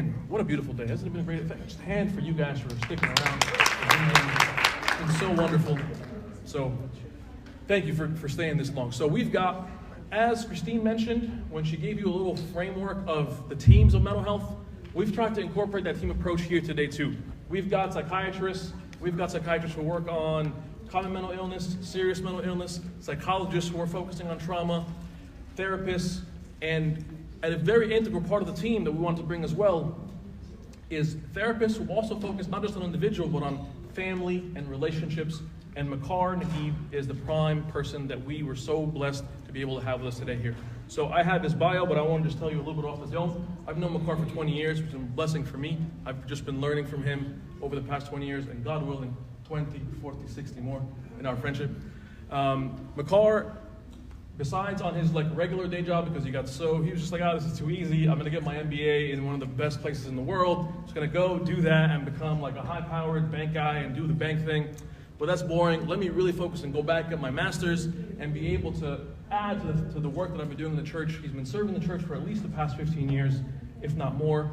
Man, what a beautiful day. Hasn't it been a great day? Just a hand for you guys for sticking around. It's been so wonderful. So thank you for staying this long. So we've got, as Christine mentioned, when she gave you a little framework of the teams of mental health, we've tried to incorporate that team approach here today too. We've got psychiatrists who work on common mental illness, serious mental illness, psychologists who are focusing on trauma, therapists, and a very integral part of the team that we want to bring as well is therapists who also focus not just on individual, but on family and relationships. And Makar Naguib is the prime person that we were so blessed to be able to have with us today here. So I have his bio, but I want to just tell you a little bit off the dome. I've known Makar for 20 years, which has been a blessing for me. I've just been learning from him over the past 20 years, and God willing, 20, 40, 60 more in our friendship. Makar, besides on his regular day job, because he was just like, this is too easy. I'm going to get my MBA in one of the best places in the world. Just going to go do that and become like a high-powered bank guy and do the bank thing. But that's boring. Let me really focus and go back, get my master's, and be able to add to the work that I've been doing in the church. He's been serving the church for at least the past 15 years, if not more.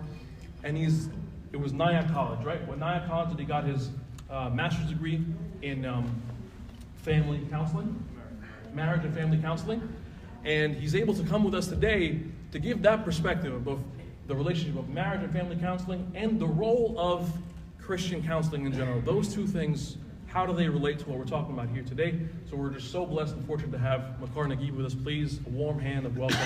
And it was Nyack College, right? When Nyack College that he got his master's degree in family counseling, marriage and family counseling. And he's able to come with us today to give that perspective of both the relationship of marriage and family counseling and the role of Christian counseling in general. Those two things, how do they relate to what we're talking about here today? So we're just so blessed and fortunate to have Makar Naguib with us. Please, a warm hand of welcome.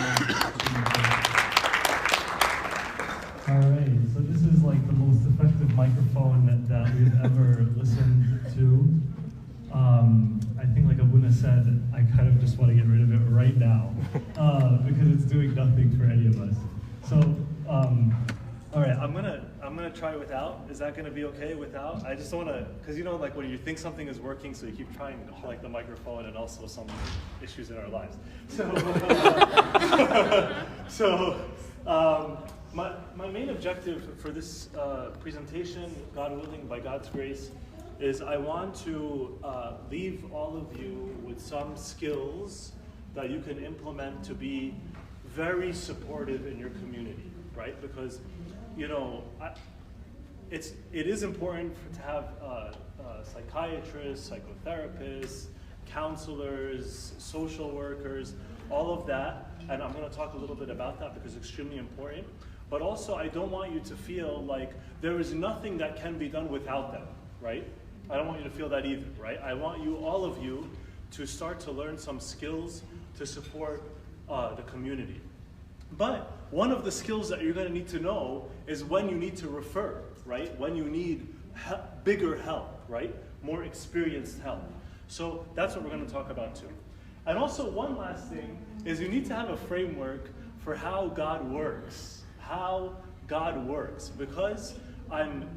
All right, so this is like the most effective microphone that we've ever listened to. I think like Abuna said, I kind of just want to get rid of it right now because it's doing nothing for any of us. So, all right, I'm gonna try without. Is that gonna be okay without? I just want to, because like when you think something is working, so you keep trying like the microphone and also some issues in our lives. My main objective for this presentation, God willing, by God's grace, is I want to leave all of you with some skills that you can implement to be very supportive in your community, right? Because, it is important to have psychiatrists, psychotherapists, counselors, social workers, all of that, and I'm going to talk a little bit about that because it's extremely important. But also, I don't want you to feel like there is nothing that can be done without them, right? I don't want you to feel that either, right? I want all of you, to start to learn some skills to support the community. But one of the skills that you're going to need to know is when you need to refer, right? When you need bigger help, right? More experienced help. So that's what we're going to talk about too. And also one last thing is you need to have a framework for how God works. How God works. Because I'm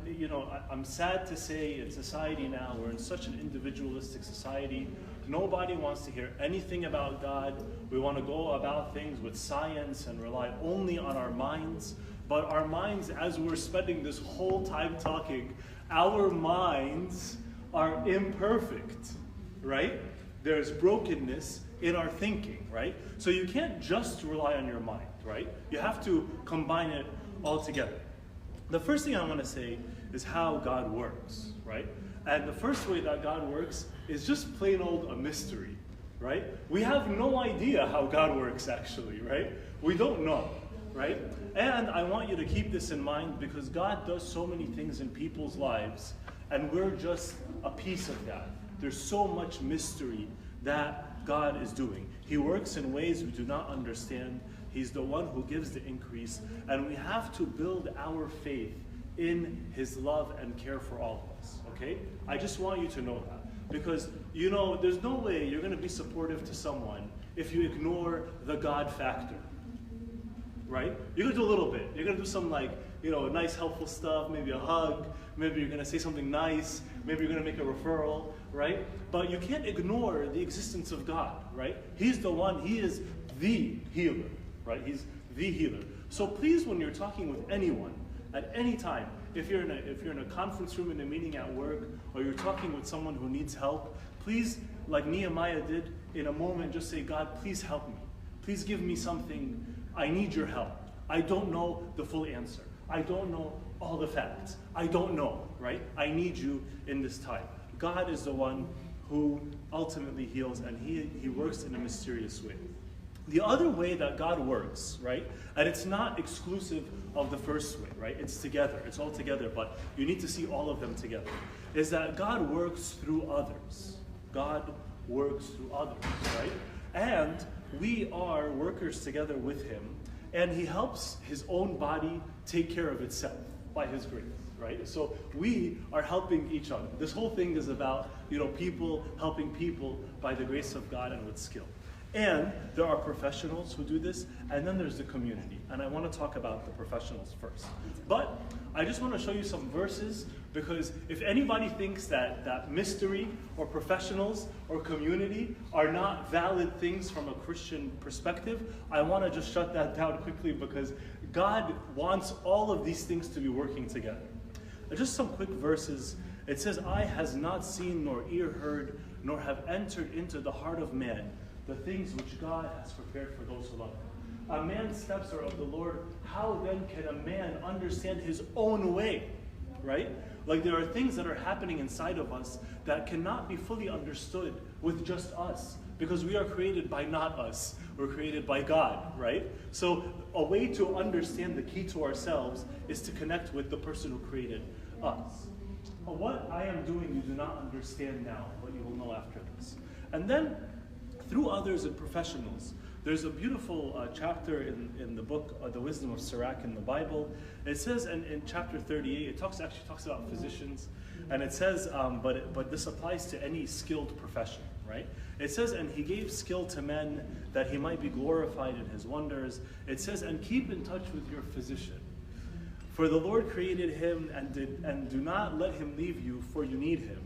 sad to say in society now, we're in such an individualistic society. Nobody wants to hear anything about God. We want to go about things with science and rely only on our minds. But our minds, as we're spending this whole time talking, our minds are imperfect, right? There's brokenness in our thinking, right? So you can't just rely on your mind, right? You have to combine it all together. The first thing I want to say is how God works, right? And the first way that God works is just plain old a mystery, right? We have no idea how God works actually, right? We don't know, right? And I want you to keep this in mind because God does so many things in people's lives and we're just a piece of that. There's so much mystery that God is doing. He works in ways we do not understand. He's the one who gives the increase, and we have to build our faith in His love and care for all of us, okay? I just want you to know that, because, there's no way you're going to be supportive to someone if you ignore the God factor, right? You're going to do a little bit. You're going to do some nice helpful stuff, maybe a hug, maybe you're going to say something nice, maybe you're going to make a referral, right? But you can't ignore the existence of God, right? He's the one, He is the healer, right? He's the healer. So please, when you're talking with anyone, at any time, if you're in a conference room in a meeting at work, or you're talking with someone who needs help, please, like Nehemiah did, in a moment, just say, God, please help me. Please give me something. I need your help. I don't know the full answer. I don't know all the facts. I don't know, right? I need you in this time. God is the one who ultimately heals, and he works in a mysterious way. The other way that God works, right, and it's not exclusive of the first way, right? It's together, it's all together, but you need to see all of them together, is that God works through others. God works through others, right? And we are workers together with him, and he helps his own body take care of itself by his grace, right? So we are helping each other. This whole thing is about, people helping people by the grace of God and with skill. And there are professionals who do this, and then there's the community. And I want to talk about the professionals first. But I just want to show you some verses, because if anybody thinks that mystery or professionals or community are not valid things from a Christian perspective, I want to just shut that down quickly, because God wants all of these things to be working together. Just some quick verses. It says, "Eye has not seen, nor ear heard, nor have entered into the heart of man the things which God has prepared for those who love him. A man's steps are of the Lord. How then can a man understand his own way?" Right? Like, there are things that are happening inside of us that cannot be fully understood with just us, because we are created by not us. We're created by God, right? So a way to understand the key to ourselves is to connect with the person who created us. What I am doing, you do not understand now, but you will know after this. And then, through others and professionals, there's a beautiful chapter in the book, The Wisdom of Sirach in the Bible. It says in chapter 38, it actually talks about physicians, and it says, but this applies to any skilled profession, right? It says, "And he gave skill to men that he might be glorified in his wonders." It says, "And keep in touch with your physician. For the Lord created him, and do not let him leave you, for you need him."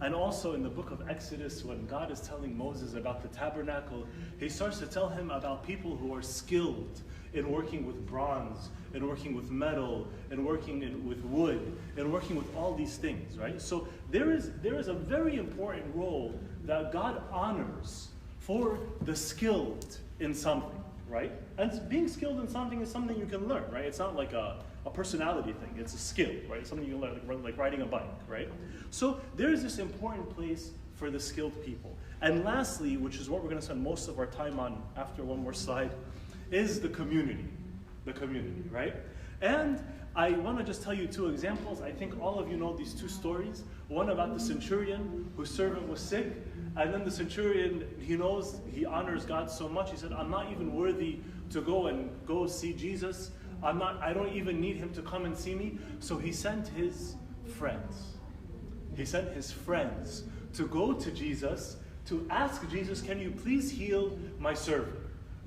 And also in the book of Exodus, when God is telling Moses about the tabernacle, he starts to tell him about people who are skilled in working with bronze, in working with metal, in working with wood, in working with all these things, right? So there is a very important role that God honors for the skilled in something, right? And being skilled in something is something you can learn, right? It's not like a personality thing. It's a skill, right? It's something you can learn, like riding a bike, right? So there's this important place for the skilled people. And lastly, which is what we're going to spend most of our time on after one more slide, is the community. The community, right? And I want to just tell you two examples. I think all of you know these two stories. One about the centurion whose servant was sick, and then the centurion, he honors God so much, he said, "I'm not even worthy to go see Jesus. I don't even need him to come and see me." So he sent his friends. He sent his friends to go to Jesus to ask Jesus, "Can you please heal my servant?"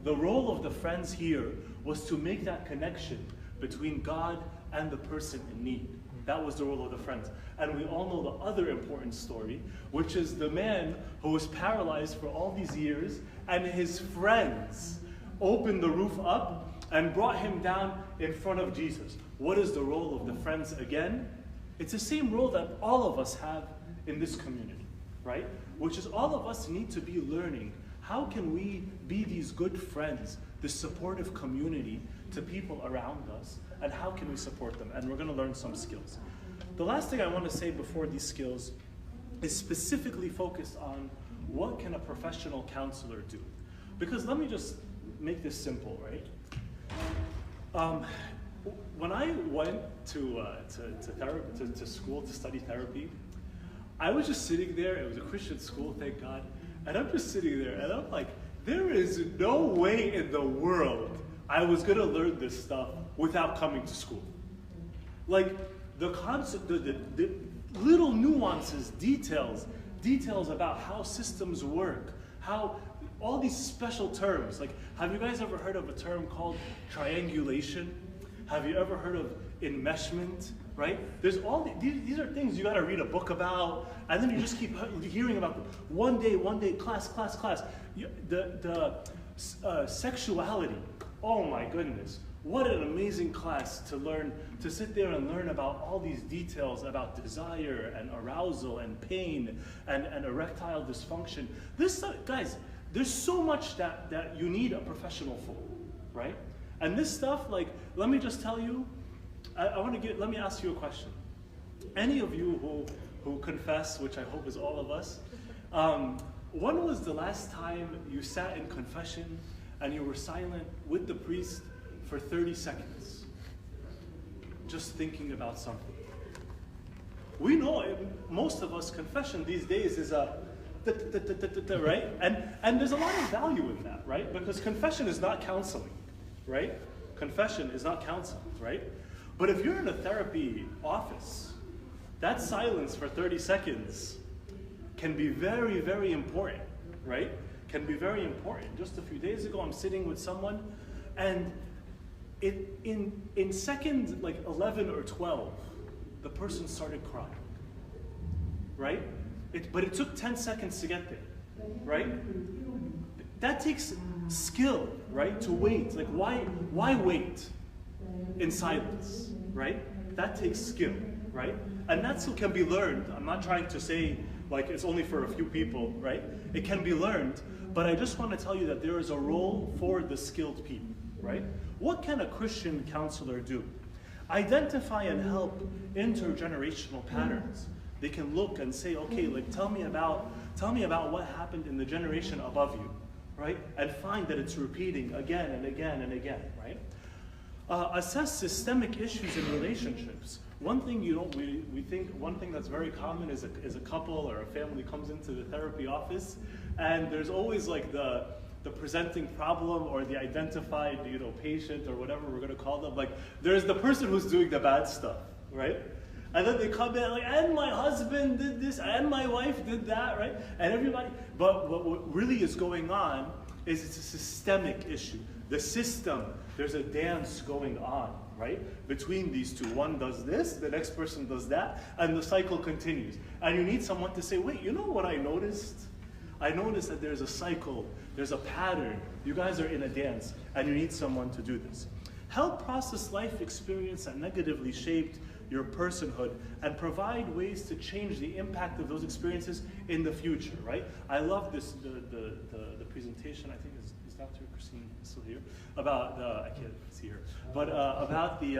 The role of the friends here was to make that connection between God and the person in need. That was the role of the friends. And we all know the other important story, which is the man who was paralyzed for all these years, and his friends opened the roof up and brought him down in front of Jesus. What is the role of the friends again? It's the same role that all of us have in this community, right? Which is all of us need to be learning. How can we be these good friends, this supportive community to people around us, and how can we support them? And we're going to learn some skills. The last thing I want to say before these skills is specifically focused on what can a professional counselor do. Because let me just make this simple, right? When I went to school to study therapy, I was just sitting there. It was a Christian school, thank God. And I'm just sitting there, and I'm like, there is no way in the world I was going to learn this stuff without coming to school. Like, the concept, the little nuances, details about how systems work, how all these special terms. Like, have you guys ever heard of a term called triangulation? Have you ever heard of enmeshment? Right? There's all these are things you got to read a book about, and then you just keep hearing about them. One day, class. The sexuality. Oh my goodness. What an amazing class to learn, to sit there and learn about all these details about desire and arousal and pain and erectile dysfunction. This, guys, there's so much that you need a professional for, right? And this stuff, like, let me just tell you, let me ask you a question. Any of you who confess, which I hope is all of us, when was the last time you sat in confession and you were silent with the priest for 30 seconds, just thinking about something? We know most of us, confession these days is a right? And there's a lot of value in that, right? Because confession is not counseling, right? Confession is not counseling, right? But if you're in a therapy office, that silence for 30 seconds can be very, very important, right? Can be very important. Just a few days ago, I'm sitting with someone, and in second like 11 or 12, the person started crying, right? But it took 10 seconds to get there, right? That takes skill, right? To wait. Like, why wait in silence, right? That takes skill, right? And that skill can be learned. I'm not trying to say like it's only for a few people, right? It can be learned, but I just want to tell you that there is a role for the skilled people, right? What can a Christian counselor do? Identify and help intergenerational patterns. They can look and say, okay, like tell me about what happened in the generation above you, right? And find that it's repeating again and again and again, right? Assess systemic issues in relationships. One thing we think one thing that's very common is a couple or a family comes into the therapy office, and there's always like the presenting problem or the identified patient or whatever we're going to call them. Like there's the person who's doing the bad stuff, right? And then they come in like, and my husband did this, and my wife did that, right? And everybody, but what really is going on is it's a systemic issue. The system, there's a dance going on, right? Between these two. One does this, the next person does that, and the cycle continues. And you need someone to say, wait, you know what I noticed? I noticed that there's a cycle, there's a pattern. You guys are in a dance, and you need someone to do this. Help process life experience that negatively shaped your personhood and provide ways to change the impact of those experiences in the future, right? I love this, the presentation, I think is Dr. Christine still here, about I can't see her, but about the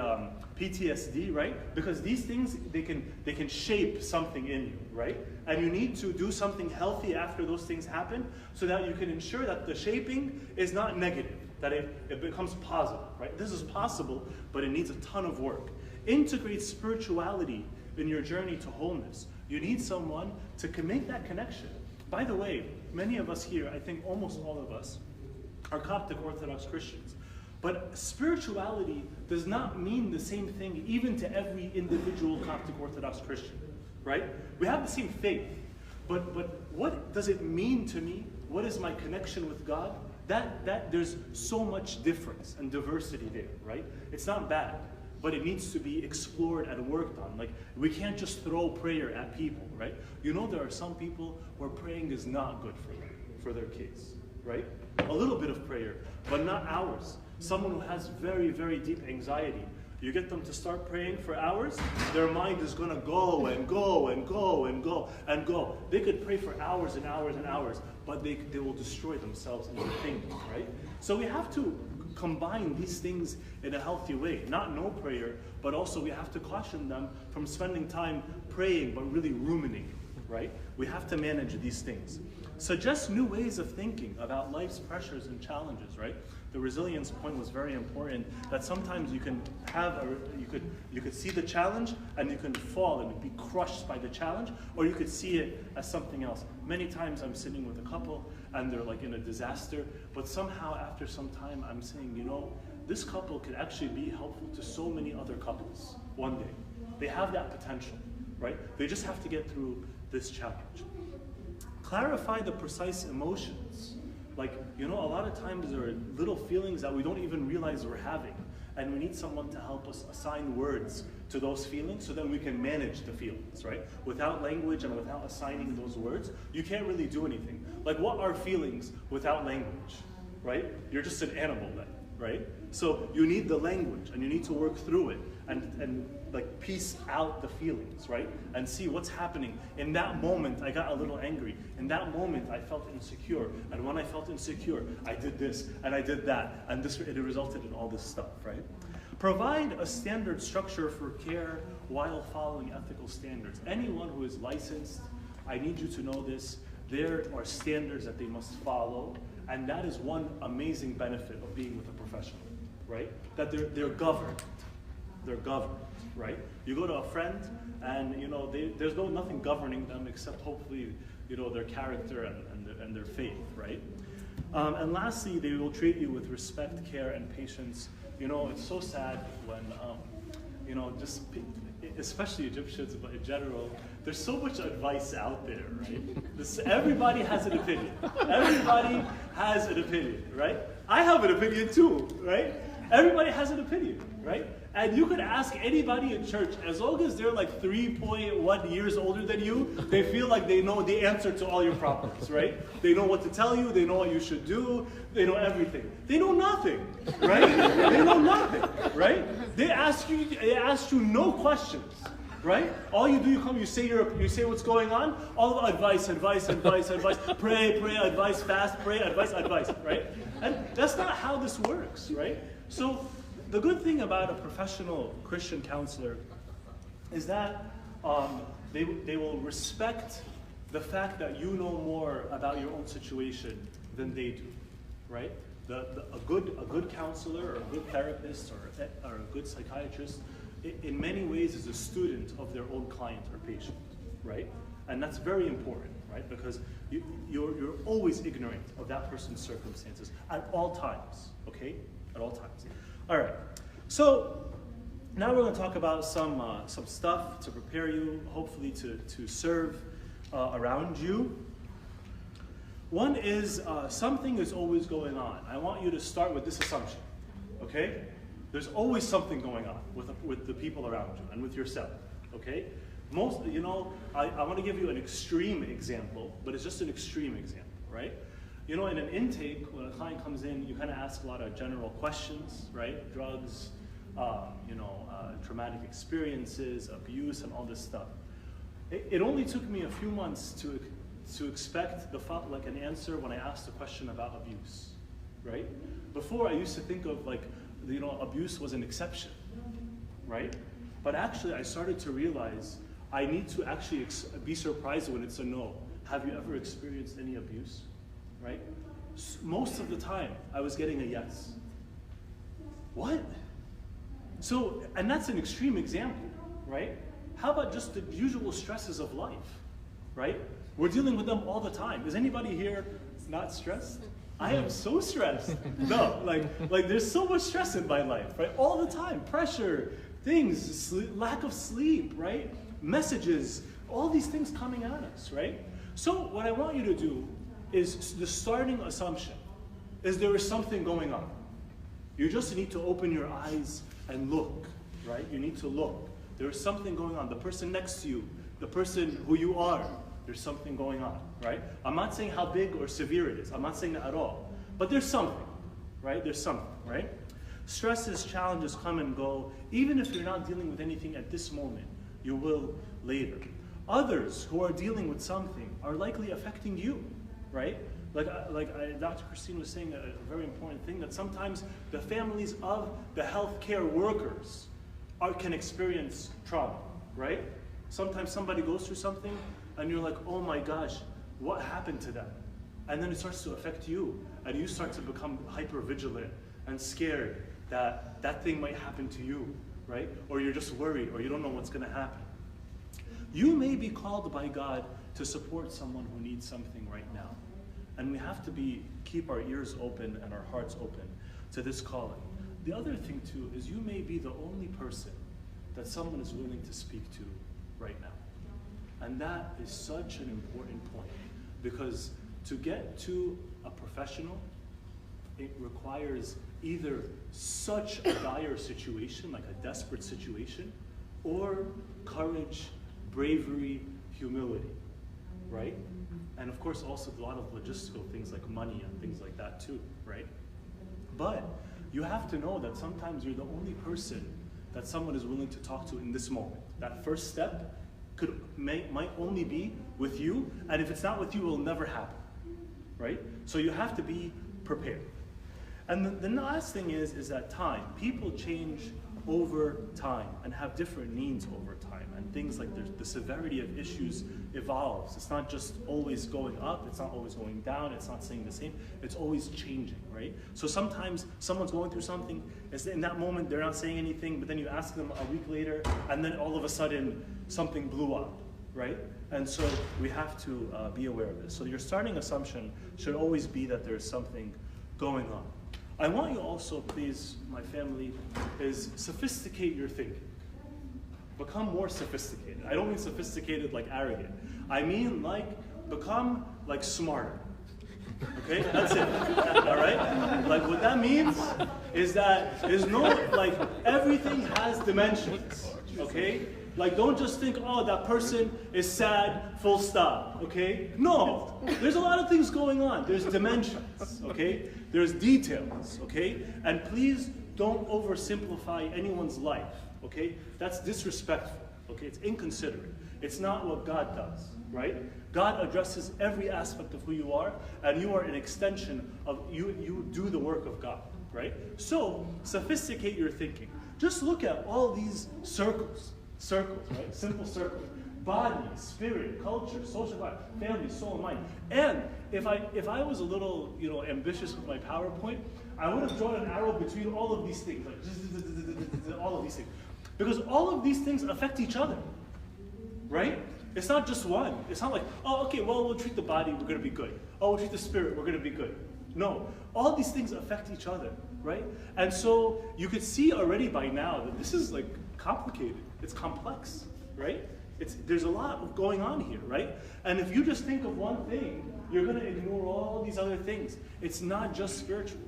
PTSD, right? Because these things, they can shape something in you, right? And you need to do something healthy after those things happen so that you can ensure that the shaping is not negative, that it becomes positive, right? This is possible, but it needs a ton of work. Integrate spirituality in your journey to wholeness. You need someone to make that connection. By the way, many of us here, I think almost all of us, are Coptic Orthodox Christians. But spirituality does not mean the same thing even to every individual Coptic Orthodox Christian, right? We have the same faith, but what does it mean to me? What is my connection with God? That there's so much difference and diversity there, right? It's not bad, but it needs to be explored and worked on. Like, we can't just throw prayer at people, right? You know, there are some people where praying is not good for them, for their kids, right? A little bit of prayer, but not hours. Someone who has very, very deep anxiety, you get them to start praying for hours, their mind is gonna go and go and go and go and go. They could pray for hours and hours and hours, but they will destroy themselves in their thinking, right? So we have to combine these things in a healthy way. Not no prayer, but also we have to caution them from spending time praying, but really ruminating, right? We have to manage these things. Suggest new ways of thinking about life's pressures and challenges, right? The resilience point was very important, that sometimes you can have you could see the challenge and you can fall and be crushed by the challenge, or you could see it as something else. Many times I'm sitting with a couple and they're like in a disaster, but somehow after some time I'm saying, you know, this couple could actually be helpful to so many other couples one day. They have that potential, right? They just have to get through this challenge. Clarify the precise emotions. Like, you know, a lot of times there are little feelings that we don't even realize we're having, and we need someone to help us assign words to those feelings so that we can manage the feelings, right? Without language and without assigning those words, you can't really do anything. Like, what are feelings without language, right? You're just an animal then, right? So you need the language, and you need to work through it, and like piece out the feelings, right? And see what's happening. In that moment, I got a little angry. In that moment, I felt insecure. And when I felt insecure, I did this, and I did that, and it resulted in all this stuff, right? Provide a standard structure for care while following ethical standards. Anyone who is licensed, I need you to know this, there are standards that they must follow, and that is one amazing benefit of being with a professional, right? That they're governed. They're governed, right? You go to a friend, and you know there's nothing governing them except hopefully their character and their faith, right? And lastly, they will treat you with respect, care, and patience. It's so sad when especially Egyptians, but in general, there's so much advice out there, right? Everybody has an opinion. Everybody has an opinion, right? I have an opinion too, right? Everybody has an opinion, right? And you could ask anybody in church, as long as they're like 3.1 years older than you, they feel like they know the answer to all your problems, right? They know what to tell you, they know what you should do, they know everything. They know nothing, right? They know nothing, right? They ask you no questions, right? All you do, you say what's going on, all the advice, pray, advice, fast, pray, advice, right? And that's not how this works, right? So the good thing about a professional Christian counselor is that they will respect the fact that you know more about your own situation than they do, right? A good counselor or a good therapist or a good psychiatrist, in many ways, is a student of their own client or patient, right? And that's very important, right? Because you're always ignorant of that person's circumstances at all times, okay? At all times. All right. So now we're going to talk about some stuff to prepare you, hopefully to serve around you. One is something is always going on. I want you to start with this assumption, okay? There's always something going on with the people around you and with yourself, okay? I want to give you an extreme example, but it's just an extreme example, right? In an intake, when a client comes in, you kind of ask a lot of general questions, right? Drugs, traumatic experiences, abuse, and all this stuff. It only took me a few months to expect an answer when I asked a question about abuse, right? Before, I used to think of abuse was an exception, right? But actually, I started to realize I need to actually be surprised when it's a no. Have you ever experienced any abuse? Right? Most of the time, I was getting a yes. What? So, and that's an extreme example, right? How about just the usual stresses of life, right? We're dealing with them all the time. Is anybody here not stressed? I am so stressed. No, like there's so much stress in my life, right? All the time. Pressure, things, lack of sleep, right? Messages, all these things coming at us, right? So what I want you to do is the starting assumption is there is something going on. You just need to open your eyes and look, right? You need to look. There is something going on. The person next to you, the person who you are, there's something going on, right? I'm not saying how big or severe it is. I'm not saying that at all. But there's something, right? There's something, right? Stresses, challenges come and go. Even if you're not dealing with anything at this moment, you will later. Others who are dealing with something are likely affecting you, right? Dr. Christine was saying a very important thing, that sometimes the families of the healthcare workers can experience trauma, right? Sometimes somebody goes through something and you're like, oh my gosh, what happened to them? And then it starts to affect you, and you start to become hyper vigilant and scared that that thing might happen to you, right? Or you're just worried, or you don't know what's going to happen. You may be called by God to support someone who needs something right now. And we have to keep our ears open and our hearts open to this calling. The other thing too is you may be the only person that someone is willing to speak to right now. And that is such an important point, because to get to a professional, it requires either such a dire situation, like a desperate situation, or courage, bravery, humility, right? And of course also a lot of logistical things like money and things like that too, right? But you have to know that sometimes you're the only person that someone is willing to talk to in this moment. That first step might only be with you, and if it's not with you, it will never happen, right? So you have to be prepared. And the last thing is that time. People change over time and have different needs over time, and things like the severity of issues evolves. It's not just always going up, it's not always going down, it's not staying the same, it's always changing, right? So sometimes someone's going through something, in that moment they're not saying anything, but then you ask them a week later, and then all of a sudden something blew up, right? And so we have to be aware of this. So your starting assumption should always be that there's something going on. I want you also, please, my family, is sophisticate your thinking. Become more sophisticated. I don't mean sophisticated like arrogant. I mean become like smarter. Okay, that's it. All right? Like what that means is that there's no, like everything has dimensions. Okay? Like don't just think, oh, that person is sad, full stop. Okay? No. There's a lot of things going on. There's dimensions. Okay? There's details. Okay? And please don't oversimplify anyone's life. Okay? That's disrespectful. Okay? It's inconsiderate. It's not what God does, right? God addresses every aspect of who you are, and you are an extension of, you do the work of God, right? So, sophisticate your thinking. Just look at all these circles, right? Simple circles. Body, spirit, culture, social life, family, soul, and mind. And if I was a little, ambitious with my PowerPoint, I would have drawn an arrow between all of these things, like all of these things. Because all of these things affect each other, right? It's not just one. It's not like, oh, okay, well, we'll treat the body, we're going to be good. Oh, we'll treat the spirit, we're going to be good. No, all these things affect each other, right? And so you could see already by now that this is like complicated. It's complex, right? There's a lot going on here, right? And if you just think of one thing, you're going to ignore all these other things. It's not just spiritual.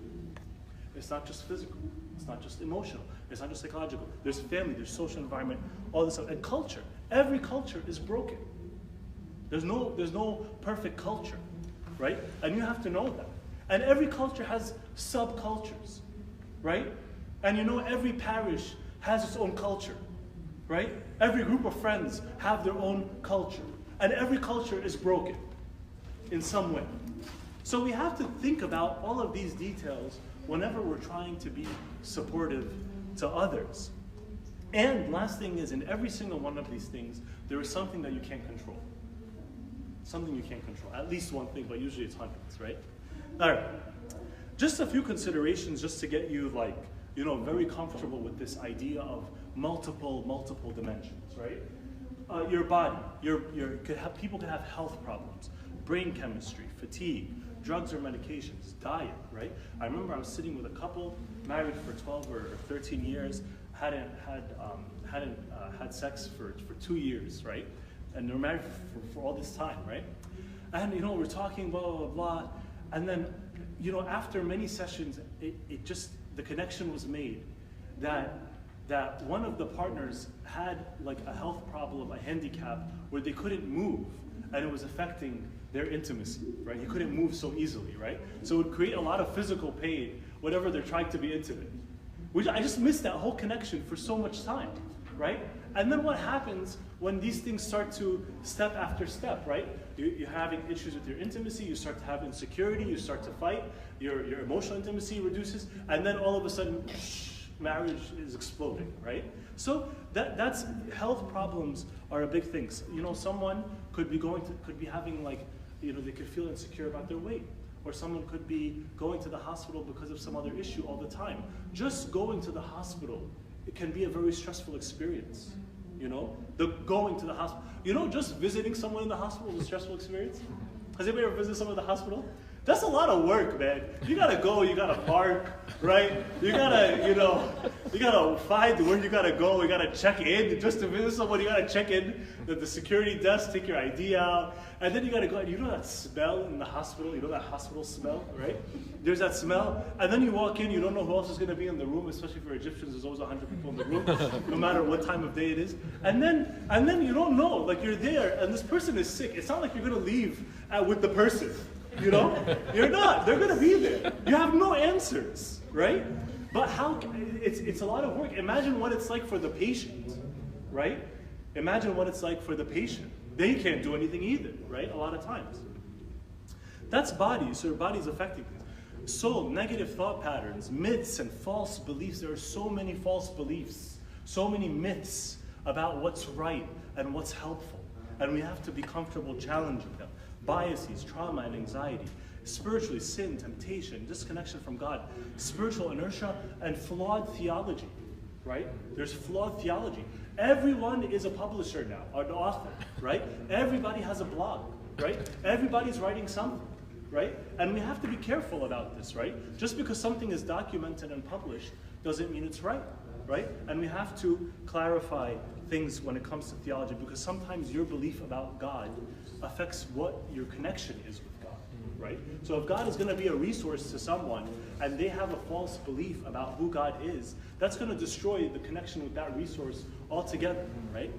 It's not just physical. It's not just emotional. It's not just psychological. There's family, there's social environment, all this stuff. And culture. Every culture is broken. There's no perfect culture, right? And you have to know that. And every culture has subcultures, right? And every parish has its own culture, right? Every group of friends have their own culture. And every culture is broken in some way. So we have to think about all of these details whenever we're trying to be supportive to others. And last thing is, in every single one of these things, there is something that you can't control. Something you can't control. At least one thing, but usually it's hundreds, right? All right. Just a few considerations just to get you very comfortable with this idea of multiple dimensions, right? Your body, people can have health problems, brain chemistry, fatigue, drugs or medications, diet, right? I remember I was sitting with a couple, married for 12 or 13 years, hadn't had sex for 2 years, right? And they're married for all this time, right? And we're talking blah blah blah, and then after many sessions, the connection was made that one of the partners had like a health problem, a handicap, where they couldn't move, and it was affecting their intimacy, right? You couldn't move so easily, right? So it would create a lot of physical pain whenever they're trying to be intimate. Which I just missed that whole connection for so much time, right? And then what happens when these things start to step after step, right? You're having issues with your intimacy, you start to have insecurity, you start to fight, your emotional intimacy reduces, and then all of a sudden, marriage is exploding, right? So that's health problems are a big thing. So, someone could be having they could feel insecure about their weight. Or someone could be going to the hospital because of some other issue all the time. Just going to the hospital, it can be a very stressful experience. Going to the hospital. Just visiting someone in the hospital is a stressful experience. Has anybody ever visited someone in the hospital? That's a lot of work, man. You gotta go, you gotta park, right? You gotta, you gotta find where you gotta go, you gotta check in. Just to visit someone, you gotta check in at the security desk, take your ID out, and then you gotta go, that smell in the hospital, that hospital smell, right? There's that smell, and then you walk in, you don't know who else is gonna be in the room, especially for Egyptians, there's always 100 people in the room, no matter what time of day it is. And then you don't know, you're there, and this person is sick. It's not like you're gonna leave with the person. You're not. They're going to be there. You have no answers, right? But it's a lot of work. Imagine what it's like for the patient, right? Imagine what it's like for the patient. They can't do anything either, right? A lot of times. That's bodies, so your body's affecting things. Soul, negative thought patterns, myths and false beliefs. There are so many false beliefs, so many myths about what's right and what's helpful. And we have to be comfortable challenging them. Biases, trauma and anxiety, spiritually, sin, temptation, disconnection from God, spiritual inertia, and flawed theology, right? There's flawed theology. Everyone is a publisher now, or an author, right? Everybody has a blog, right? Everybody's writing something, right? And we have to be careful about this, right? Just because something is documented and published doesn't mean it's right, right? And we have to clarify things when it comes to theology, because sometimes your belief about God affects what your connection is with God, right? So if God is going to be a resource to someone and they have a false belief about who God is, that's going to destroy the connection with that resource altogether, right?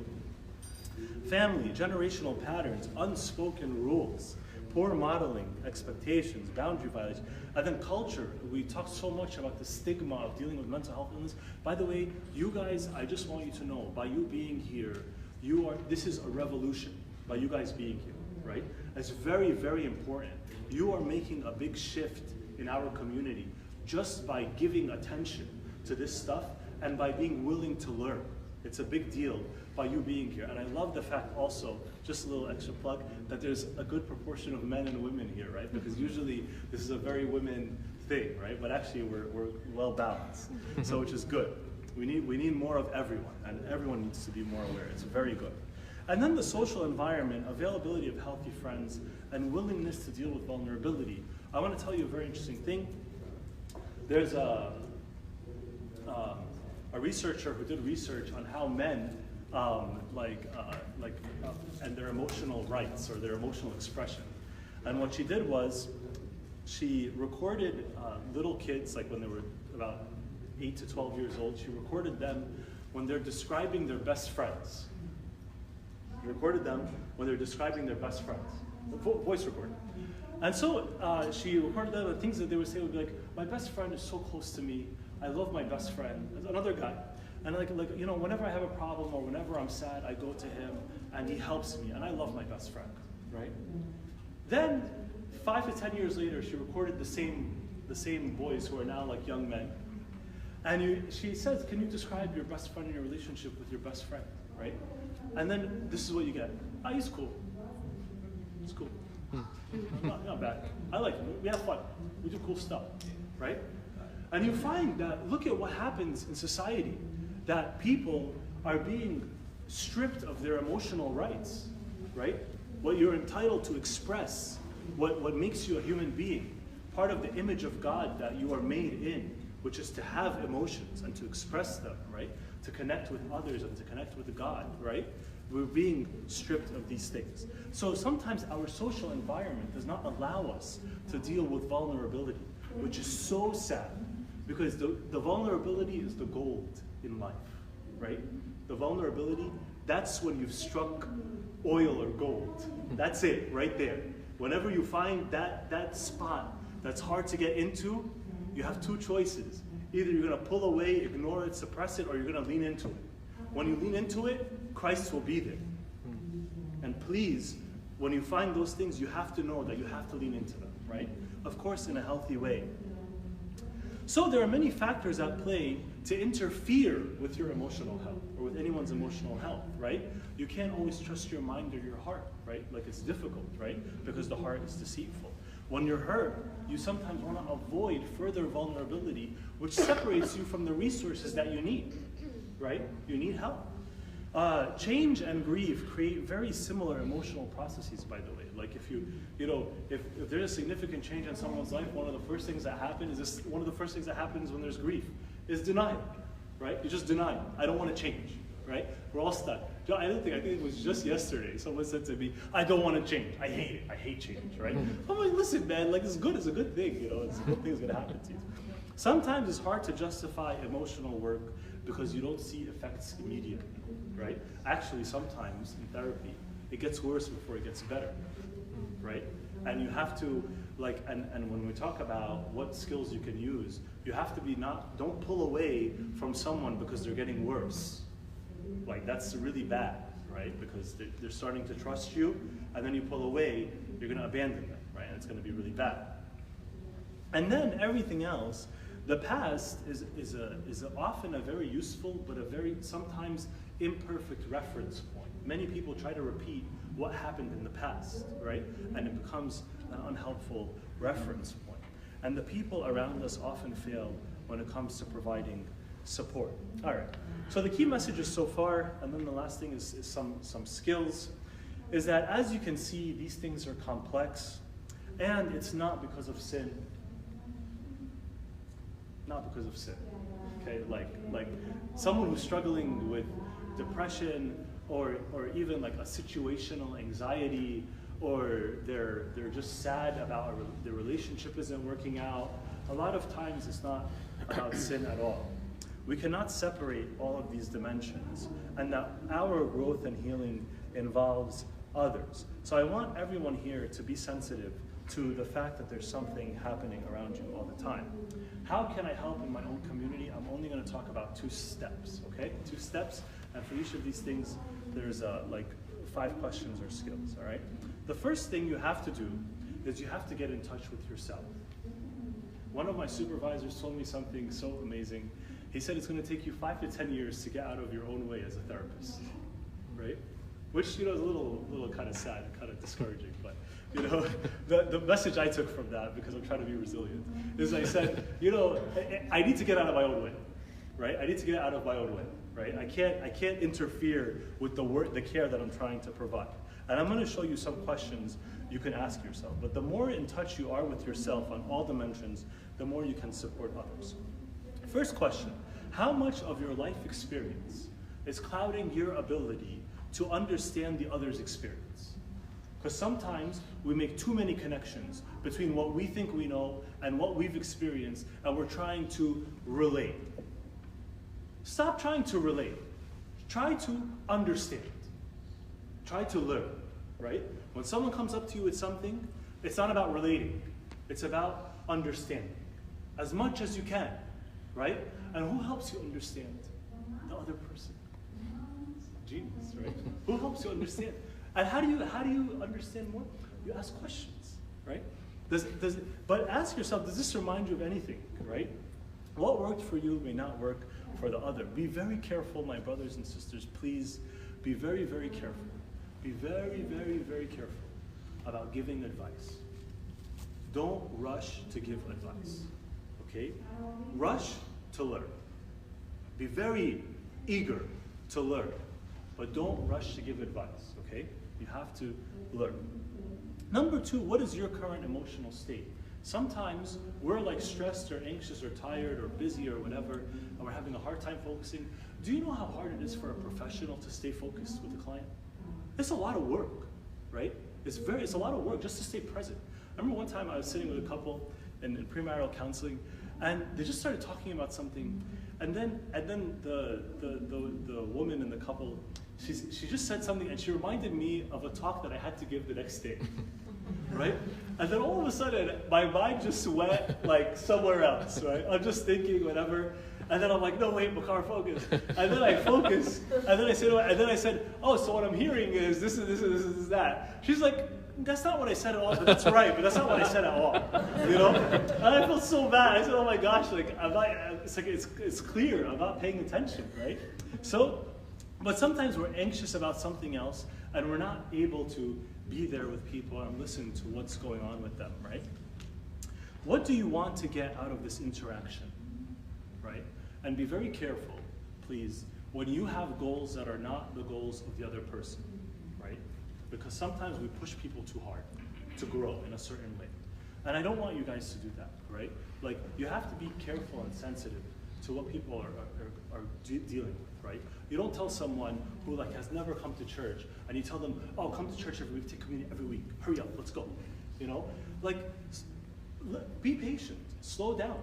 Family, generational patterns, unspoken rules, poor modeling, expectations, boundary violations, and then culture. We talk so much about the stigma of dealing with mental health illness. By the way, you guys, I just want you to know, by you being here, this is a revolution, by you guys being here, right? It's very, very important. You are making a big shift in our community just by giving attention to this stuff and by being willing to learn. It's a big deal by you being here. And I love the fact also, just a little extra plug, that there's a good proportion of men and women here, right? Because usually this is a very women thing, right? But actually we're well balanced, so which is good. We need more of everyone, and everyone needs to be more aware. It's very good. And then the social environment, availability of healthy friends, and willingness to deal with vulnerability. I want to tell you a very interesting thing. There's a researcher who did research on how men and their emotional rights or their emotional expression. And what she did was she recorded little kids, like when they were about 8 to 12 years old, she recorded them when they're describing their best friends. She recorded them when they're describing their best friends, voice recording. And so she recorded them, and things that they would say would be like, my best friend is so close to me, I love my best friend. There's another guy. And whenever I have a problem or whenever I'm sad, I go to him and he helps me, and I love my best friend, right? Then 5 to 10 years later, she recorded the same boys who are now like young men. And she says, can you describe your best friend and your relationship with your best friend, right? And then this is what you get. Oh, he's cool. He's cool. Not bad. I like him. We have fun. We do cool stuff, right? And you find that, look at what happens in society, that people are being stripped of their emotional rights, right? What you're entitled to express, what makes you a human being, part of the image of God that you are made in, which is to have emotions and to express them, right? To connect with others and to connect with God, right? We're being stripped of these things. So sometimes our social environment does not allow us to deal with vulnerability, which is so sad, because the vulnerability is the gold in life, right? The vulnerability, that's when you've struck oil or gold. That's it, right there. Whenever you find that spot that's hard to get into, you have two choices. Either you're gonna pull away, ignore it, suppress it, or you're gonna lean into it. When you lean into it, Christ will be there. And please, when you find those things, you have to know that you have to lean into them, right? Of course, in a healthy way. So there are many factors at play to interfere with your emotional health or with anyone's emotional health, right? You can't always trust your mind or your heart, right? Like it's difficult, right? Because the heart is deceitful. When you're hurt, you sometimes want to avoid further vulnerability, which separates you from the resources that you need, right? You need help. Change and grief create very similar emotional processes, by the way. Like if there's a significant change in someone's life, one of the first things that happens when there's grief is denial, right? You just deny. I don't want to change, right? We're all stuck. I think it was just yesterday, someone said to me, I don't want to change. I hate it. I hate change, right? I'm like, listen, man, like it's good. It's a good thing, It's a good thing that's going to happen to you. Sometimes it's hard to justify emotional work because you don't see effects immediately, right? Actually, sometimes in therapy, it gets worse before it gets better, right? And you have to Like, and when we talk about what skills you can use, you have to be don't pull away from someone because they're getting worse. Like, that's really bad, right? Because they're starting to trust you, and then you pull away, you're gonna abandon them, right? And it's gonna be really bad. And then everything else, the past is often a very useful, but a very sometimes imperfect reference point. Many people try to repeat what happened in the past, right? And it becomes an unhelpful reference point. And the people around us often fail when it comes to providing support. All right, so the key messages so far, and then the last thing is some skills, is that as you can see, these things are complex, and it's not because of sin. Not because of sin, okay? Like someone who's struggling with depression, or even like a situational anxiety, or they're just sad about their relationship isn't working out. A lot of times it's not about sin at all. We cannot separate all of these dimensions, and that our growth and healing involves others. So I want everyone here to be sensitive to the fact that there's something happening around you all the time. How can I help in my own community? I'm only going to talk about 2 steps, okay? 2 steps, and for each of these things, there's like 5 questions or skills, all right? The first thing you have to do is you have to get in touch with yourself. One of my supervisors told me something so amazing. He said it's going to take you 5 to 10 years to get out of your own way as a therapist, right? Which, is a little kind of sad, kind of discouraging, but the message I took from that, because I'm trying to be resilient, is I said, I need to get out of my own way, right? I need to get out of my own way, right? I can't interfere with the care that I'm trying to provide. And I'm going to show you some questions you can ask yourself. But the more in touch you are with yourself on all dimensions, the more you can support others. First question, how much of your life experience is clouding your ability to understand the other's experience? Because sometimes we make too many connections between what we think we know and what we've experienced, and we're trying to relate. Stop trying to relate. Try to understand. Try to learn, right? When someone comes up to you with something, it's not about relating. It's about understanding as much as you can, right? And who helps you understand? The other person. Genius, right? Who helps you understand? And how do you understand more? You ask questions, right? But ask yourself, does this remind you of anything, right? What worked for you may not work for the other. Be very careful, my brothers and sisters. Please be very, very careful. Be very, very, very careful about giving advice. Don't rush to give advice, okay? Rush to learn. Be very eager to learn, but don't rush to give advice, okay? You have to learn. Number 2, what is your current emotional state? Sometimes we're like stressed or anxious or tired or busy or whatever, and we're having a hard time focusing. Do you know how hard it is for a professional to stay focused with a client? It's a lot of work, right? It's a lot of work just to stay present. I remember one time I was sitting with a couple in premarital counseling, and they just started talking about something, and then the woman in the couple, she just said something, and she reminded me of a talk that I had to give the next day, right? And then all of a sudden, my mind just went like somewhere else, right? I'm just thinking whatever, and then I'm like, no, wait, Makar, focus. And then I focus, and then I said, oh, so what I'm hearing is this is that. She's like, that's not what I said at all, but that's right, but that's not what I said at all, And I felt so bad. I said, oh my gosh, like it's clear, I'm not paying attention, right? So, but sometimes we're anxious about something else, and we're not able to be there with people and listen to what's going on with them, right? What do you want to get out of this interaction, right? And be very careful, please, when you have goals that are not the goals of the other person, right? Because sometimes we push people too hard to grow in a certain way. And I don't want you guys to do that, right? Like, you have to be careful and sensitive to what people are dealing with, right? You don't tell someone who has never come to church, and you tell them, oh, come to church every week, take communion every week, hurry up, let's go, be patient, slow down,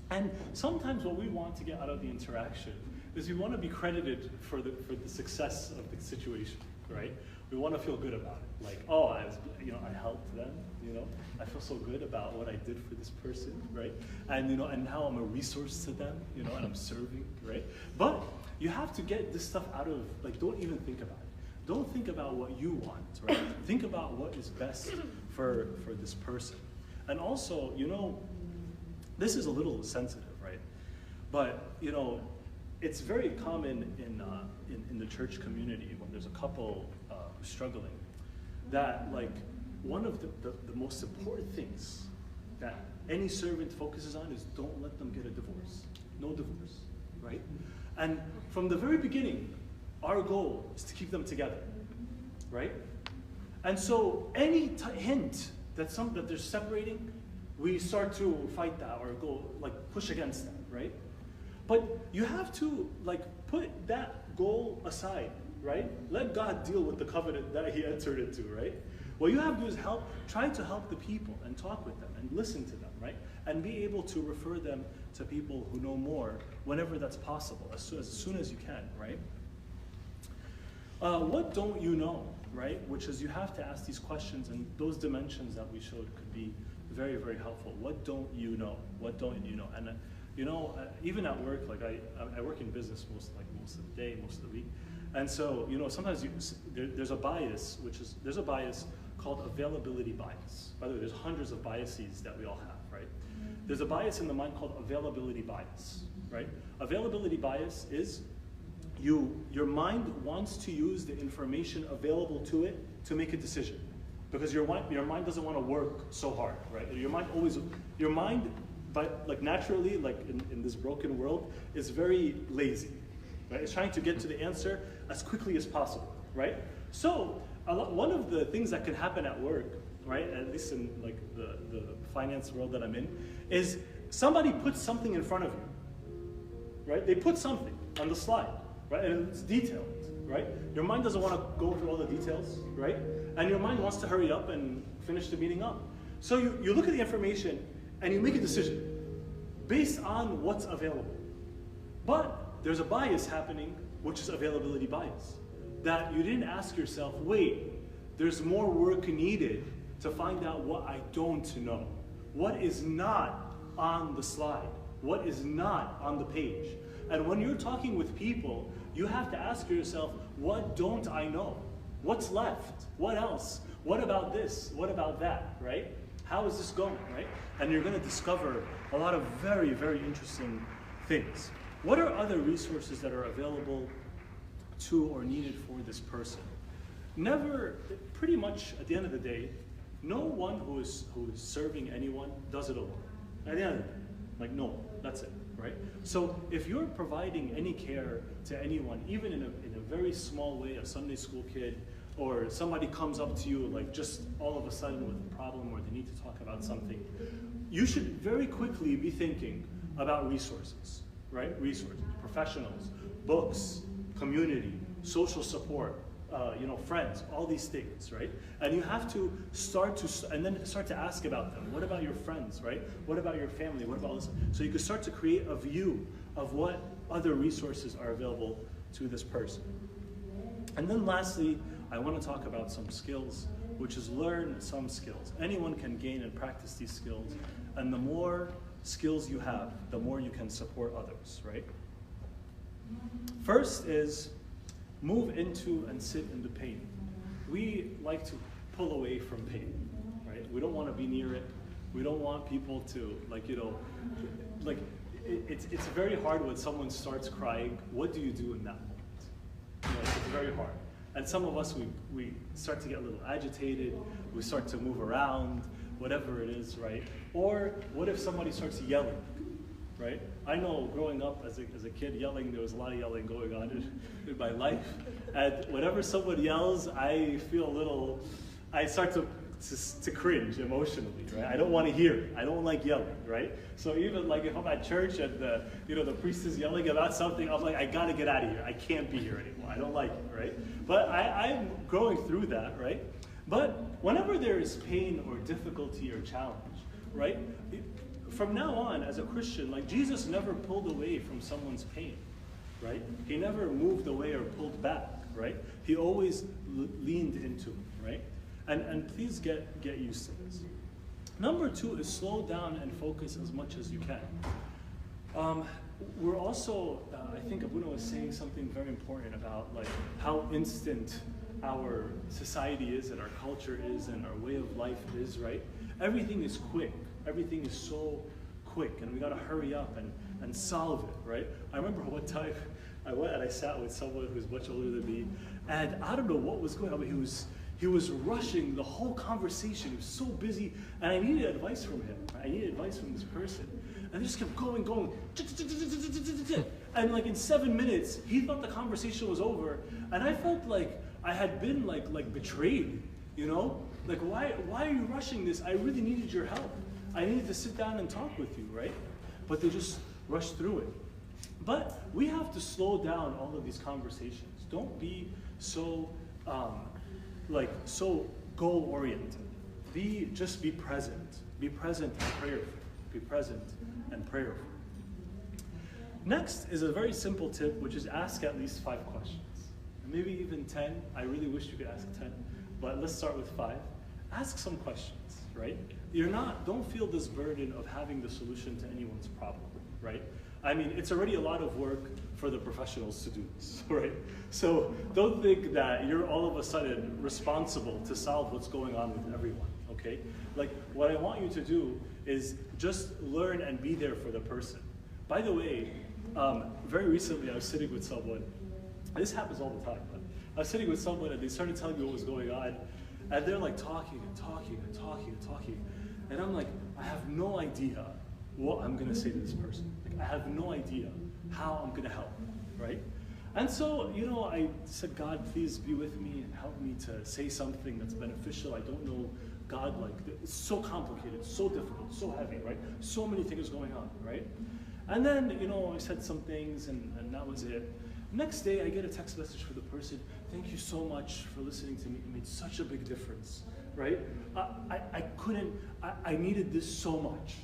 And sometimes what we want to get out of the interaction is we want to be credited for the success of the situation, right? We want to feel good about it. Like, oh, I was, I helped them, I feel so good about what I did for this person, right? And, and now I'm a resource to them, and I'm serving, right? But you have to get this stuff out of, like, don't even think about it. Don't think about what you want, right? Think about what is best for this person. And also, this is a little sensitive, right? But, it's very common in the church community when there's a couple struggling, that like one of the most important things that any servant focuses on is don't let them get a divorce. No divorce, right? And from the very beginning, our goal is to keep them together, right? And so any hint that they're separating, we start to fight that or go like push against that, right? But you have to like put that goal aside, right? Let God deal with the covenant that he entered into, right? What you have to do is try to help the people and talk with them and listen to them, right? And be able to refer them to people who know more whenever that's possible, as soon as you can, right? What don't you know, right? Which is you have to ask these questions, and those dimensions that we showed could be very, very helpful. What don't you know? What don't you know? And even at work, like I work in business most of the day, most of the week. And so, sometimes there's a bias, there's a bias called availability bias. By the way, there's hundreds of biases that we all have, right? There's a bias in the mind called availability bias, right? Availability bias is your mind wants to use the information available to it to make a decision. Because your mind doesn't want to work so hard, right? Your mind, but like naturally, like in this broken world, is very lazy, right? It's trying to get to the answer as quickly as possible, right? So one of the things that can happen at work, right, at least in like the finance world that I'm in, is somebody puts something in front of you, right? They put something on the slide, right, and it's detailed, right? Your mind doesn't want to go through all the details, right? And your mind wants to hurry up and finish the meeting up. So you look at the information and you make a decision based on what's available. But there's a bias happening, which is availability bias. That you didn't ask yourself, wait, there's more work needed to find out what I don't know. What is not on the slide? What is not on the page? And when you're talking with people, you have to ask yourself, what don't I know? What's left? What else? What about this? What about that, right? How is this going, right? And you're going to discover a lot of very, very interesting things. What are other resources that are available to or needed for this person? Pretty much at the end of the day, no one who is serving anyone does it alone. At the end of the day, like no, that's it, right? So if you're providing any care to anyone, even in a very small way, a Sunday school kid, or somebody comes up to you like just all of a sudden with a problem or they need to talk about something, you should very quickly be thinking about resources, right? Resources, professionals, books, community, social support, friends, all these things, right? And you have to start to ask about them. What about your friends, right? What about your family? What about this? So you can start to create a view of what other resources are available to this person. And then lastly, I want to talk about some skills, which is learn some skills. Anyone can gain and practice these skills, and the more skills you have, the more you can support others, right? First is move into and sit in the pain. We like to pull away from pain, right? We don't want to be near it. We don't want people to, it's very hard when someone starts crying. What do you do in that moment? It's very hard. And some of us, we start to get a little agitated, we start to move around, whatever it is, right? Or what if somebody starts yelling, right? I know growing up as a kid yelling, there was a lot of yelling going on in my life. And whenever someone yells, I feel I start to cringe emotionally, right? I don't want to hear it. I don't like yelling, right? So even like if I'm at church and the priest is yelling about something, I'm like, I gotta get out of here. I can't be here anymore. I don't like it, right? But I'm growing through that, right? But whenever there is pain or difficulty or challenge, right? From now on, as a Christian, like Jesus never pulled away from someone's pain, right? He never moved away or pulled back. right? He always leaned into it, right? And please get used to this. Number 2 is slow down and focus as much as you can. We're also, I think Abuna was saying something very important about like how instant our society is and our culture is and our way of life is, right? Everything is quick. Everything is so quick, and we gotta hurry up and solve it, right? I remember one time I went and I sat with someone who's much older than me, and I don't know what was going on, but he was rushing the whole conversation. He was so busy, and I needed advice from him. I needed advice from this person. And they just kept going. And like in 7 minutes, he thought the conversation was over, and I felt like I had been like betrayed, you know? Like, why are you rushing this? I really needed your help. I needed to sit down and talk with you, right? But they just rushed through it. But we have to slow down all of these conversations. Don't be so so goal-oriented. Just be present. Be present and prayerful. Be present and prayerful. Next is a very simple tip, which is ask at least 5 questions. Maybe even 10. I really wish you could ask 10, but let's start with 5. Ask some questions, right? Don't feel this burden of having the solution to anyone's problem, right? I mean, it's already a lot of work for the professionals to do this, right? So don't think that you're all of a sudden responsible to solve what's going on with everyone, okay? Like, what I want you to do is just learn and be there for the person. By the way, very recently I was sitting with someone, this happens all the time, but I was sitting with someone and they started telling me what was going on, and they're like talking. And I'm like, I have no idea what I'm gonna say to this person. Like, I have no idea how I'm gonna help, right? And so, I said, God, please be with me and help me to say something that's beneficial. I don't know God, like, it's so complicated, so difficult, so heavy, right? So many things going on, right? And then, I said some things and that was it. Next day, I get a text message for the person. Thank you so much for listening to me. It made such a big difference, right? I needed this so much,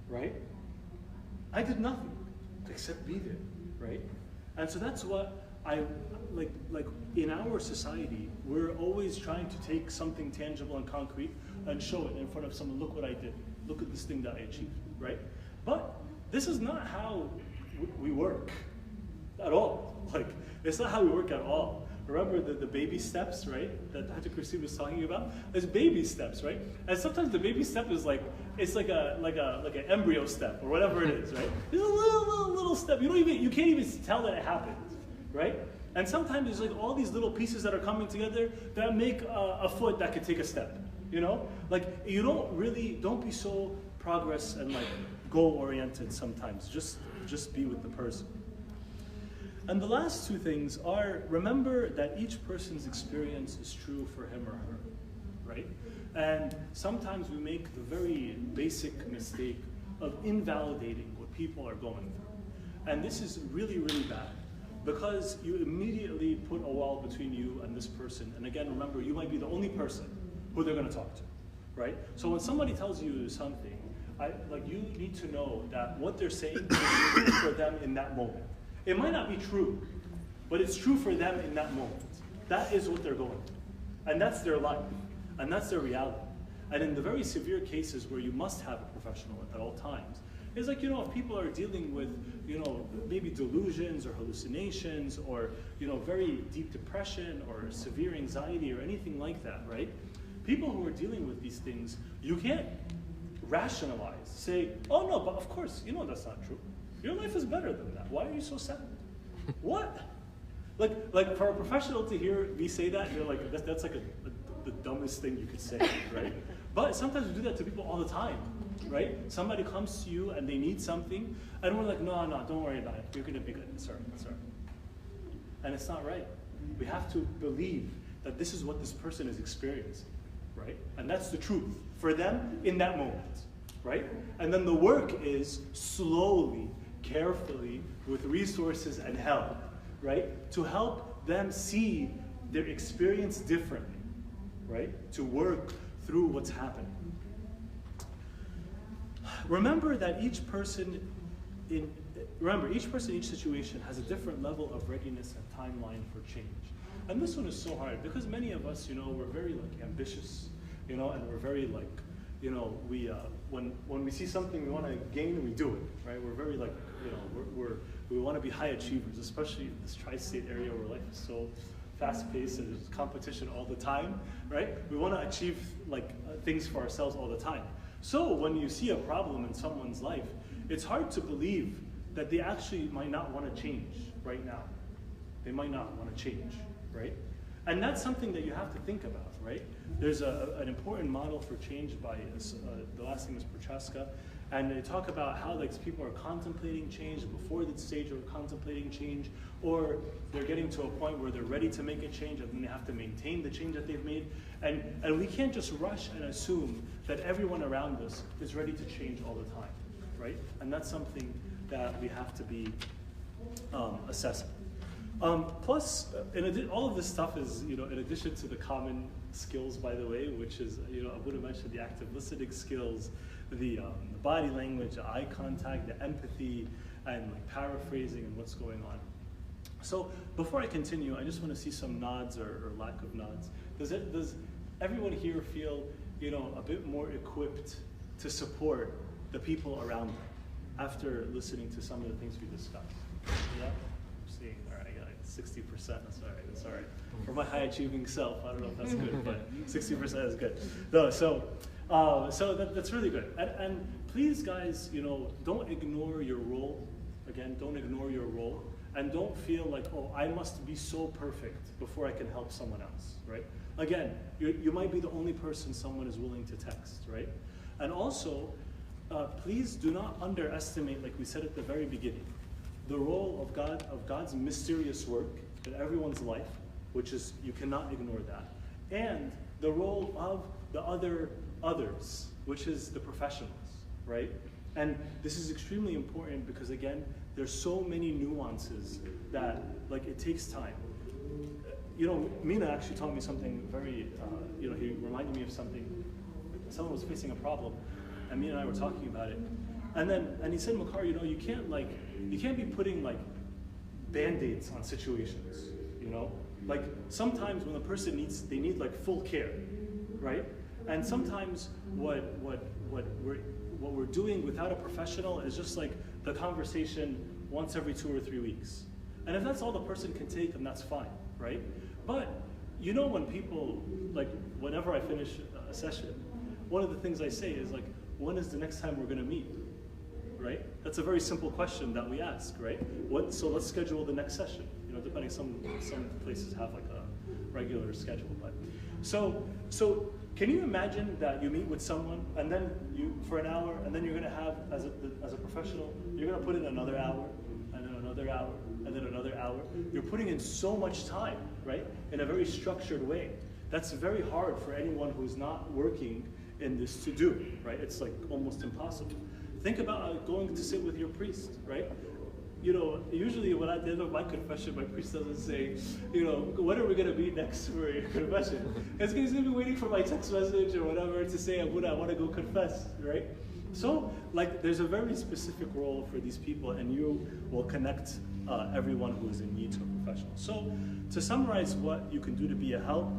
right? I did nothing except be there, right? And so that's what I, like in our society, we're always trying to take something tangible and concrete and show it in front of someone. Look what I did. Look at this thing that I achieved, right? But this is not how we work at all. Like, it's not how we work at all. Remember the baby steps, right? That Dr. Christine was talking about? There's baby steps, right? And sometimes the baby step is like, it's like an embryo step or whatever it is, right? It's a little step. You can't even tell that it happened, right? And sometimes there's like all these little pieces that are coming together that make a foot that could take a step, Like, don't be so progress and like goal-oriented sometimes. Just be with the person. And the last 2 things are, remember that each person's experience is true for him or her, right? And sometimes we make the very basic mistake of invalidating what people are going through. And this is really, really bad, because you immediately put a wall between you and this person. And again, remember, you might be the only person who they're gonna talk to, right? So when somebody tells you something, you need to know that what they're saying is true for them in that moment. It might not be true, but it's true for them in that moment. That is what they're going through. And that's their life. And that's their reality. And in the very severe cases where you must have a professional at all times, it's like, if people are dealing with, maybe delusions or hallucinations or, very deep depression or severe anxiety or anything like that, right? People who are dealing with these things, you can't rationalize, say, oh no, but of course, that's not true. Your life is better than that. Why are you so sad? What? Like for a professional to hear me say that, you're like, that's like the dumbest thing you could say, right? But sometimes we do that to people all the time, right? Somebody comes to you and they need something, and we're like, no, don't worry about it. You're gonna be good. It's all right. And it's not right. We have to believe that this is what this person is experiencing, right? And that's the truth for them in that moment, right? And then the work is slowly, carefully, with resources and help, right? To help them see their experience differently, right? To work through what's happening. Remember that each person remember, each person, each situation has a different level of readiness and timeline for change. And this one is so hard because many of us, we're very like ambitious, and we're very like, we when we see something we want to gain, we do it, right? We're very like, we want to be high achievers, especially in this tri-state area where life is so fast-paced and there's competition all the time, right? We want to achieve like things for ourselves all the time. So when you see a problem in someone's life, it's hard to believe that they actually might not want to change right now. They might not want to change, right? And that's something that you have to think about, right? There's an important model for change by, the last name is Prochaska, and they talk about how like people are contemplating change before the stage of contemplating change, or they're getting to a point where they're ready to make a change and then they have to maintain the change that they've made. And we can't just rush and assume that everyone around us is ready to change all the time, right? And that's something that we have to be assessing. Plus, all of this stuff is, in addition to the common skills, by the way, which is, I would have mentioned the active listening skills, the body language, the eye contact, the empathy, and like paraphrasing and what's going on. So before I continue, I just want to see some nods or lack of nods. Does everyone here feel, a bit more equipped to support the people around them after listening to some of the things we discussed? Yeah? Seeing, all right, I got 60%, that's all right. For my high achieving self, I don't know if that's good, but 60% is good. No, so that's really good. And please guys, don't ignore your role. Again, don't ignore your role. And don't feel like, oh, I must be so perfect before I can help someone else, right? Again, you might be the only person someone is willing to text, right? And also, please do not underestimate, like we said at the very beginning, the role of God, of God's mysterious work in everyone's life, which is, you cannot ignore that, and the role of the others, which is the professionals, right? And this is extremely important because, again, there's so many nuances that, like, it takes time. Mina actually taught me something very, he reminded me of something. Someone was facing a problem, and Mina and I were talking about it. And he said, Makar, you can't be putting like Band-Aids on situations, Like sometimes when a person they need like full care, right? And sometimes what we're doing without a professional is just like the conversation once every 2 or 3 weeks. And if that's all the person can take, then that's fine, right? But when people, like whenever I finish a session, one of the things I say is like, when is the next time we're gonna meet? Right? That's a very simple question that we ask, right? So let's schedule the next session. Depending, some places have like a regular schedule, but so can you imagine that you meet with someone and then for an hour, and then you're gonna have as a professional, you're gonna put in another hour, and then another hour, and then another hour. You're putting in so much time, right? In a very structured way. That's very hard for anyone who's not working in this to do, right? It's like almost impossible. Think about going to sit with your priest, right? Usually when at the end of my confession, my priest doesn't say, when are we going to meet next for your confession? It's going to be waiting for my text message or whatever to say, I want to go confess, right? So, like, there's a very specific role for these people, and you will connect everyone who is in need to a professional. So, to summarize what you can do to be a help,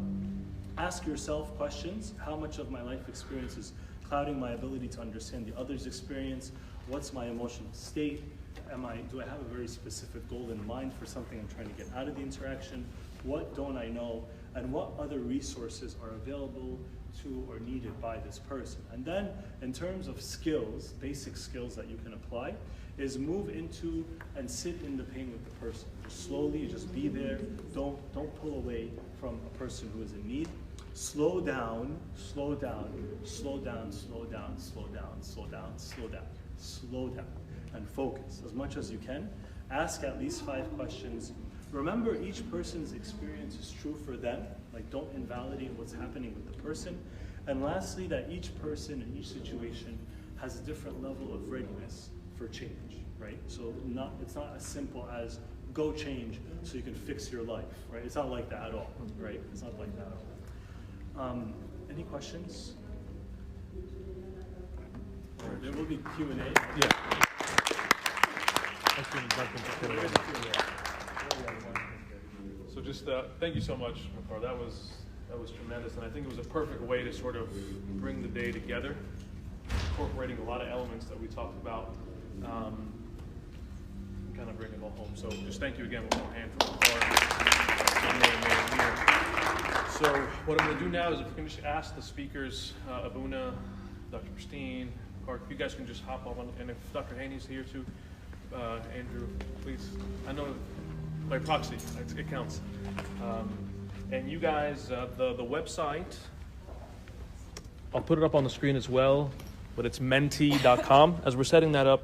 ask yourself questions. How much of my life experience is clouding my ability to understand the other's experience? What's my emotional state? Do I have a very specific goal in mind for something I'm trying to get out of the interaction? What don't I know? And what other resources are available to or needed by this person? And then in terms of skills, basic skills that you can apply, is move into and sit in the pain with the person. Just slowly, just be there. Don't pull away from a person who is in need. Slow down, slow down, slow down, slow down, slow down, slow down, slow down, slow down, and focus as much as you can. Ask at least 5 questions. Remember, each person's experience is true for them. Like, don't invalidate what's happening with the person. And lastly, that each person in each situation has a different level of readiness for change, right? So it's not as simple as go change so you can fix your life, right? It's not like that at all, right? It's not like that at all. Any questions? There will be Q&A. Yeah. So just thank you so much, Makar. That was tremendous, and I think it was a perfect way to sort of bring the day together, incorporating a lot of elements that we talked about, kind of bring it all home. So just thank you again with one hand for Makar. So what I'm going to do now is if we can just ask the speakers, Abuna, Dr. Christine, or if you guys can just hop on, and if Dr. Haney's here too, Andrew, please. I know by proxy, it counts. And you guys, the website, I'll put it up on the screen as well, but it's menti.com. As we're setting that up,